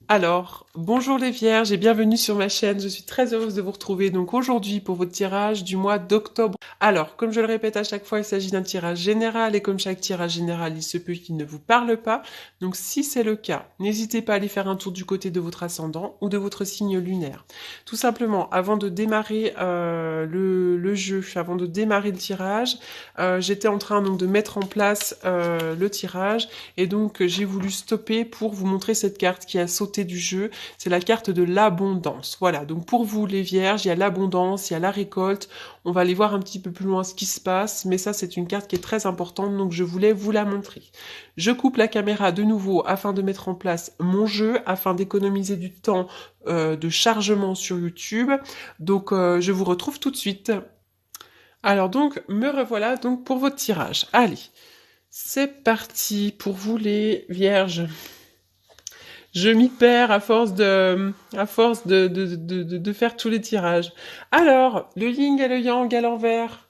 Alors, bonjour les vierges et bienvenue sur ma chaîne. Je suis très heureuse de vous retrouver donc aujourd'hui pour votre tirage du mois d'octobre. Alors, comme je le répète à chaque fois, il s'agit d'un tirage général et comme chaque tirage général, il se peut qu'il ne vous parle pas. Donc, si c'est le cas, n'hésitez pas à aller faire un tour du côté de votre ascendant ou de votre signe lunaire. Tout simplement, avant de démarrer le jeu, avant de démarrer le tirage, j'étais en train donc de mettre en place le tirage et donc j'ai voulu stopper pour vous montrer cette carte qui a sauté du jeu. C'est la carte de l'abondance. Voilà, donc pour vous les vierges, il y a l'abondance, il y a la récolte. On va aller voir un petit peu plus loin ce qui se passe, mais ça c'est une carte qui est très importante, donc je voulais vous la montrer. Je coupe la caméra de nouveau afin de mettre en place mon jeu, afin d'économiser du temps de chargement sur YouTube. Donc je vous retrouve tout de suite. Alors donc, me revoilà donc pour votre tirage. Allez, c'est parti pour vous les vierges. Je m'y perds à force de faire tous les tirages. Alors, le yin et le yang à l'envers.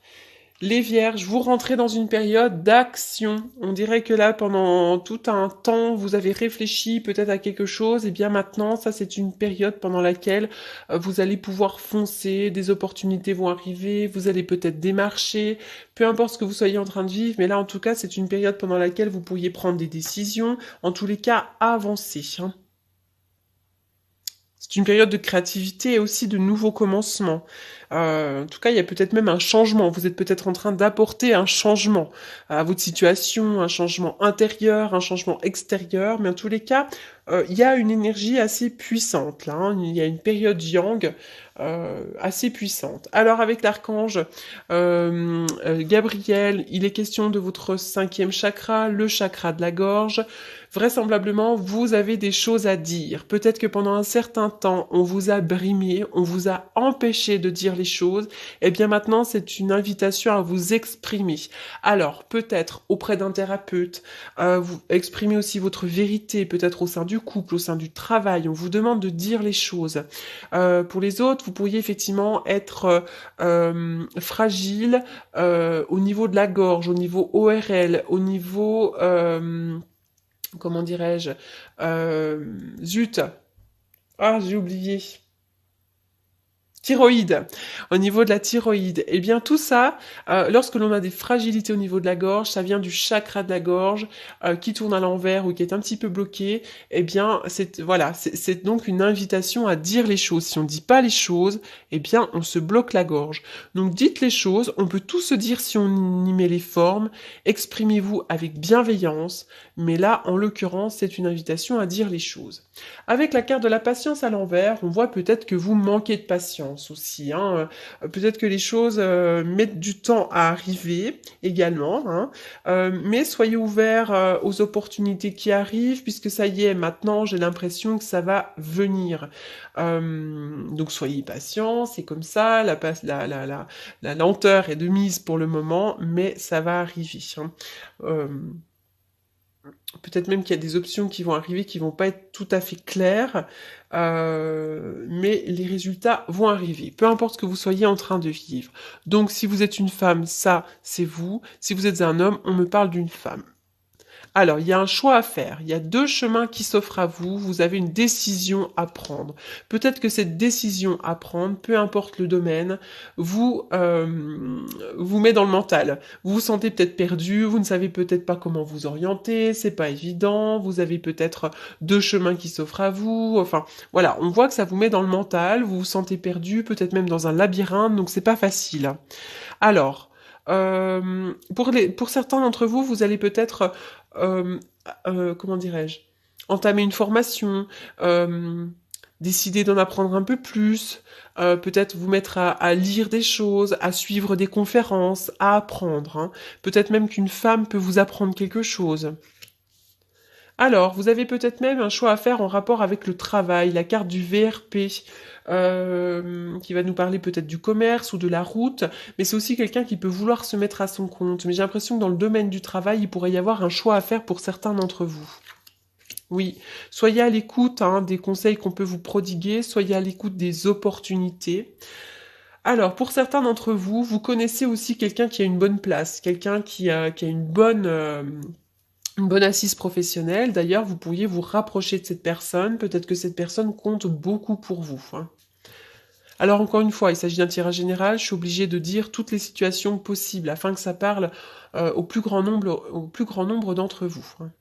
Les vierges, vous rentrez dans une période d'action. On dirait que là, pendant tout un temps, vous avez réfléchi peut-être à quelque chose. Et bien maintenant, ça, c'est une période pendant laquelle vous allez pouvoir foncer, des opportunités vont arriver, vous allez peut-être démarcher, peu importe ce que vous soyez en train de vivre. Mais là, en tout cas, c'est une période pendant laquelle vous pourriez prendre des décisions. En tous les cas, avancer, hein. C'est une période de créativité et aussi de nouveaux commencements. En tout cas, il y a peut-être même un changement. Vous êtes peut-être en train d'apporter un changement à votre situation, un changement intérieur, un changement extérieur. Mais en tous les cas, il y a une énergie assez puissante là, hein. Il y a une période yang assez puissante. Alors avec l'archange Gabriel, il est question de votre cinquième chakra, le chakra de la gorge. Vraisemblablement, vous avez des choses à dire. Peut-être que pendant un certain temps, on vous a brimé, on vous a empêché de dire les choses. Eh bien maintenant, c'est une invitation à vous exprimer. Alors, peut-être auprès d'un thérapeute, vous exprimez aussi votre vérité, peut-être au sein du couple, au sein du travail. On vous demande de dire les choses. Pour les autres, vous pourriez effectivement être fragile au niveau de la gorge, au niveau ORL, au niveau comment dirais-je zut, ah j'ai oublié. Thyroïde, au niveau de la thyroïde. Eh bien, tout ça, lorsque l'on a des fragilités au niveau de la gorge, ça vient du chakra de la gorge qui tourne à l'envers ou qui est un petit peu bloqué. Eh bien, c'est donc une invitation à dire les choses. Si on ne dit pas les choses, eh bien, on se bloque la gorge. Donc, dites les choses. On peut tout se dire si on y met les formes. Exprimez-vous avec bienveillance. Mais là, en l'occurrence, c'est une invitation à dire les choses. Avec la carte de la patience à l'envers, on voit peut-être que vous manquez de patience aussi, hein. Peut-être que les choses mettent du temps à arriver également, hein. Mais soyez ouverts aux opportunités qui arrivent, puisque ça y est, maintenant j'ai l'impression que ça va venir. Donc soyez patients, c'est comme ça, la lenteur est de mise pour le moment, mais ça va arriver, hein. Euh, Peut-être même qu'il y a des options qui vont arriver qui vont pas être tout à fait claires, mais les résultats vont arriver, peu importe ce que vous soyez en train de vivre. Donc si vous êtes une femme, ça, c'est vous. Si vous êtes un homme, on me parle d'une femme. Alors, il y a un choix à faire. Il y a deux chemins qui s'offrent à vous. Vous avez une décision à prendre. Peut-être que cette décision à prendre, peu importe le domaine, vous met dans le mental. Vous vous sentez peut-être perdu, vous ne savez peut-être pas comment vous orienter, c'est pas évident, vous avez peut-être deux chemins qui s'offrent à vous. Enfin, voilà, on voit que ça vous met dans le mental, vous vous sentez perdu, peut-être même dans un labyrinthe, donc c'est pas facile. Alors, pour certains d'entre vous, vous allez peut-être, euh, comment dirais-je, entamer une formation, décider d'en apprendre un peu plus, peut-être vous mettre à lire des choses, à suivre des conférences, à apprendre, hein. Peut-être même qu'une femme peut vous apprendre quelque chose. Alors, vous avez peut-être même un choix à faire en rapport avec le travail, la carte du VRP, qui va nous parler peut-être du commerce ou de la route, mais c'est aussi quelqu'un qui peut vouloir se mettre à son compte. Mais j'ai l'impression que dans le domaine du travail, il pourrait y avoir un choix à faire pour certains d'entre vous. Oui, soyez à l'écoute hein, des conseils qu'on peut vous prodiguer, soyez à l'écoute des opportunités. Alors, pour certains d'entre vous, vous connaissez aussi quelqu'un qui a une bonne place, quelqu'un qui a une bonne une bonne assise professionnelle. D'ailleurs, vous pourriez vous rapprocher de cette personne. Peut-être que cette personne compte beaucoup pour vous, hein. Alors encore une fois, il s'agit d'un tirage général. Je suis obligée de dire toutes les situations possibles afin que ça parle au plus grand nombre d'entre vous, hein.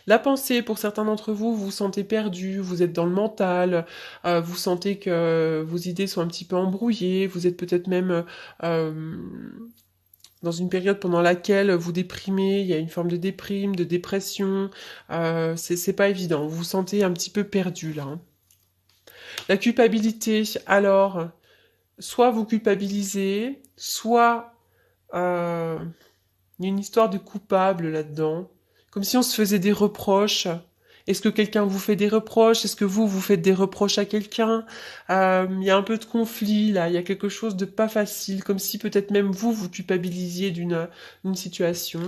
La pensée, pour certains d'entre vous, vous vous sentez perdu, vous êtes dans le mental, vous sentez que vos idées sont un petit peu embrouillées, vous êtes peut-être même dans une période pendant laquelle vous déprimez, il y a une forme de déprime, de dépression, c'est pas évident, vous vous sentez un petit peu perdu là, hein. La culpabilité, alors, soit vous culpabilisez, soit euh, il y a une histoire de coupable là-dedans, comme si on se faisait des reproches. Est-ce que quelqu'un vous fait des reproches? Est-ce que vous faites des reproches à quelqu'un? Il y a un peu de conflit là, il y a quelque chose de pas facile, comme si peut-être même vous culpabilisiez d'une situation.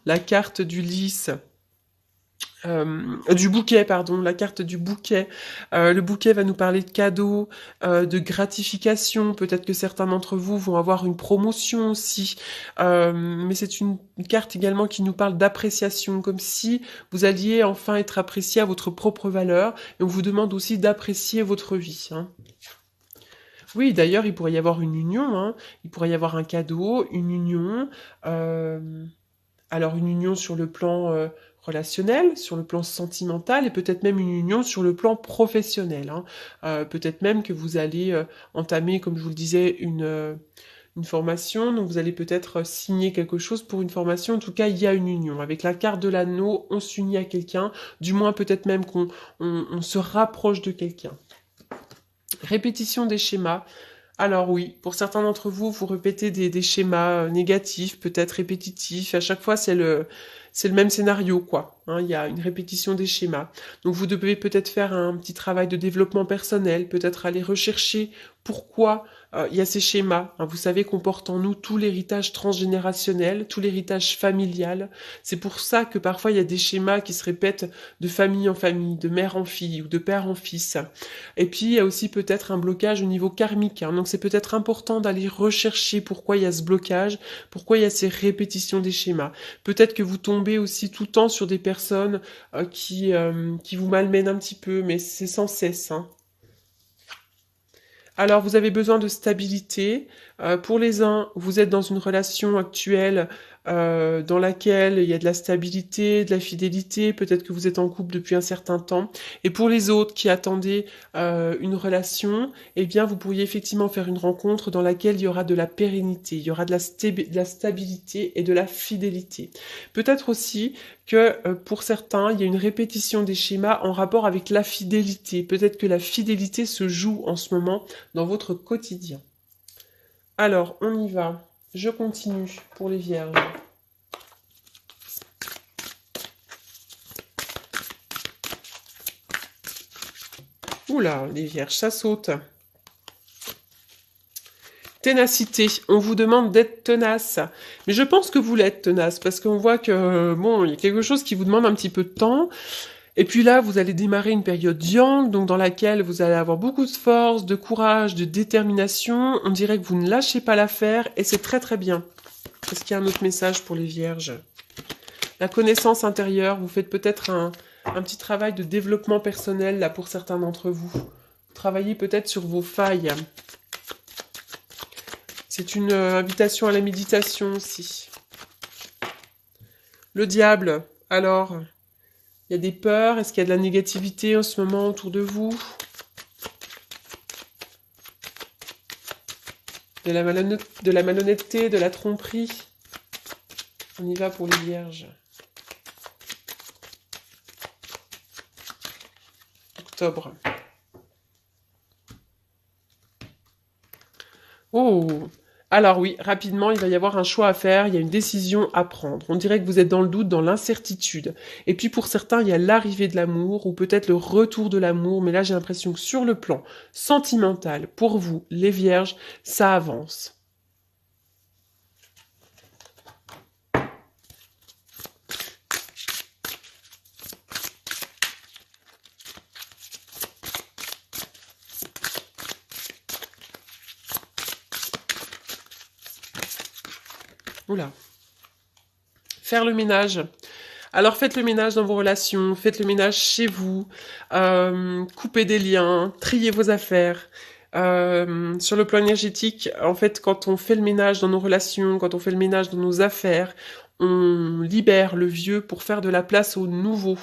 La carte du lys. Du bouquet, pardon, la carte du bouquet. Le bouquet va nous parler de cadeaux, de gratification. Peut-être que certains d'entre vous vont avoir une promotion aussi. Mais c'est une carte également qui nous parle d'appréciation, comme si vous alliez enfin être apprécié à votre propre valeur. Et on vous demande aussi d'apprécier votre vie, hein. Oui, d'ailleurs, il pourrait y avoir une union, hein. Il pourrait y avoir un cadeau, une union. euh, alors une union sur le plan relationnel, sur le plan sentimental et peut-être même une union sur le plan professionnel, hein. Peut-être même que vous allez entamer, comme je vous le disais, une formation, donc vous allez peut-être signer quelque chose pour une formation. En tout cas, il y a une union. Avec la carte de l'anneau, on s'unit à quelqu'un, du moins peut-être même qu'on se rapproche de quelqu'un. Répétition des schémas. Alors oui, pour certains d'entre vous, vous répétez des schémas négatifs, peut-être répétitifs. À chaque fois, c'est le même scénario, quoi, hein. Il y a une répétition des schémas. Donc vous devez peut-être faire un petit travail de développement personnel, peut-être aller rechercher pourquoi il y a ces schémas, hein. Vous savez qu'on porte en nous tout l'héritage transgénérationnel, tout l'héritage familial. C'est pour ça que parfois il y a des schémas qui se répètent de famille en famille, de mère en fille ou de père en fils. Et puis, il y a aussi peut-être un blocage au niveau karmique, hein. Donc, c'est peut-être important d'aller rechercher pourquoi il y a ce blocage, pourquoi il y a ces répétitions des schémas. Peut-être que vous tombez aussi tout le temps sur des personnes qui vous malmènent un petit peu, mais c'est sans cesse, hein. Alors, vous avez besoin de stabilité. Pour les uns, vous êtes dans une relation actuelle dans laquelle il y a de la stabilité, de la fidélité. Peut-être que vous êtes en couple depuis un certain temps. Et pour les autres qui attendaient une relation, eh bien, vous pourriez effectivement faire une rencontre dans laquelle il y aura de la pérennité, il y aura de la stabilité et de la fidélité. Peut-être aussi que pour certains, il y a une répétition des schémas en rapport avec la fidélité. Peut-être que la fidélité se joue en ce moment dans votre quotidien. Alors, on y va. Je continue pour les vierges. Oula, les vierges, ça saute. Ténacité, on vous demande d'être tenace. Mais je pense que vous l'êtes tenace, parce qu'on voit que, bon, il y a quelque chose qui vous demande un petit peu de temps. Et puis là, vous allez démarrer une période yang, donc dans laquelle vous allez avoir beaucoup de force, de courage, de détermination. On dirait que vous ne lâchez pas l'affaire, et c'est très très bien. Est-ce qu'il y a un autre message pour les vierges? La connaissance intérieure, vous faites peut-être un petit travail de développement personnel, là, pour certains d'entre vous. Travaillez peut-être sur vos failles. C'est une invitation à la méditation aussi. Le diable, alors, il y a des peurs, est-ce qu'il y a de la négativité en ce moment autour de vous? De la malhonnêteté, de la tromperie? On y va pour les vierges. Octobre. Oh! Alors oui, rapidement, il va y avoir un choix à faire, il y a une décision à prendre. On dirait que vous êtes dans le doute, dans l'incertitude. Et puis pour certains, il y a l'arrivée de l'amour, ou peut-être le retour de l'amour, mais là j'ai l'impression que sur le plan sentimental, pour vous, les vierges, ça avance. Oula. Faire le ménage. Alors faites le ménage dans vos relations, faites le ménage chez vous, coupez des liens, triez vos affaires. Sur le plan énergétique, en fait, quand on fait le ménage dans nos relations, quand on fait le ménage dans nos affaires, on libère le vieux pour faire de la place au nouveau.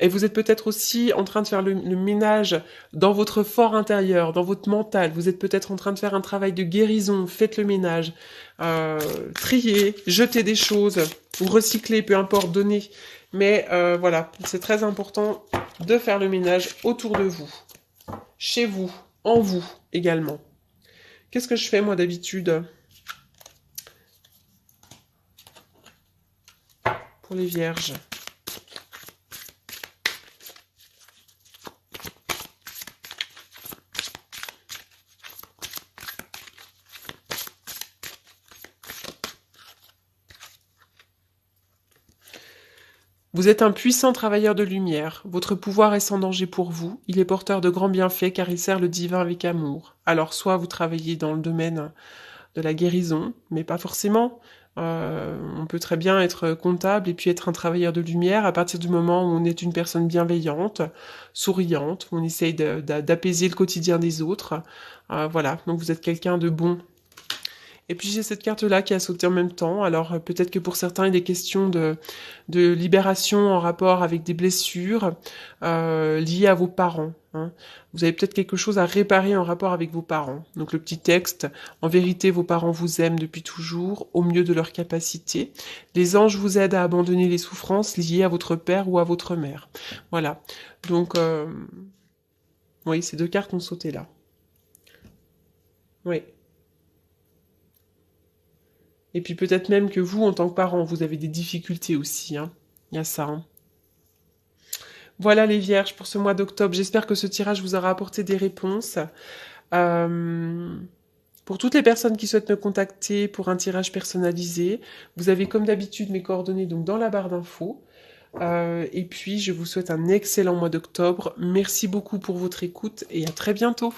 Et vous êtes peut-être aussi en train de faire le ménage dans votre fort intérieur, dans votre mental. Vous êtes peut-être en train de faire un travail de guérison. Faites le ménage. Triez, jetez des choses, ou recyclez, peu importe, donnez. Mais voilà, c'est très important de faire le ménage autour de vous, chez vous, en vous également. Qu'est-ce que je fais moi d'habitude pour les vierges? Vous êtes un puissant travailleur de lumière. Votre pouvoir est sans danger pour vous. Il est porteur de grands bienfaits car il sert le divin avec amour. Alors soit vous travaillez dans le domaine de la guérison, mais pas forcément. On peut très bien être comptable et puis être un travailleur de lumière à partir du moment où on est une personne bienveillante, souriante, où on essaye d'apaiser le quotidien des autres. Voilà, donc vous êtes quelqu'un de bon. Et puis j'ai cette carte-là qui a sauté en même temps. Alors peut-être que pour certains, il est question de libération en rapport avec des blessures liées à vos parents. Hein. Vous avez peut-être quelque chose à réparer en rapport avec vos parents. Donc le petit texte, en vérité, vos parents vous aiment depuis toujours, au mieux de leurs capacités. Les anges vous aident à abandonner les souffrances liées à votre père ou à votre mère. Voilà. Donc, oui, ces deux cartes ont sauté là. Oui. Et puis peut-être même que vous, en tant que parent, vous avez des difficultés aussi. Hein. Il y a ça. Hein. Voilà les vierges pour ce mois d'octobre. J'espère que ce tirage vous aura apporté des réponses. Euh, pour toutes les personnes qui souhaitent me contacter pour un tirage personnalisé, vous avez comme d'habitude mes coordonnées donc dans la barre d'infos. Et puis je vous souhaite un excellent mois d'octobre. Merci beaucoup pour votre écoute et à très bientôt.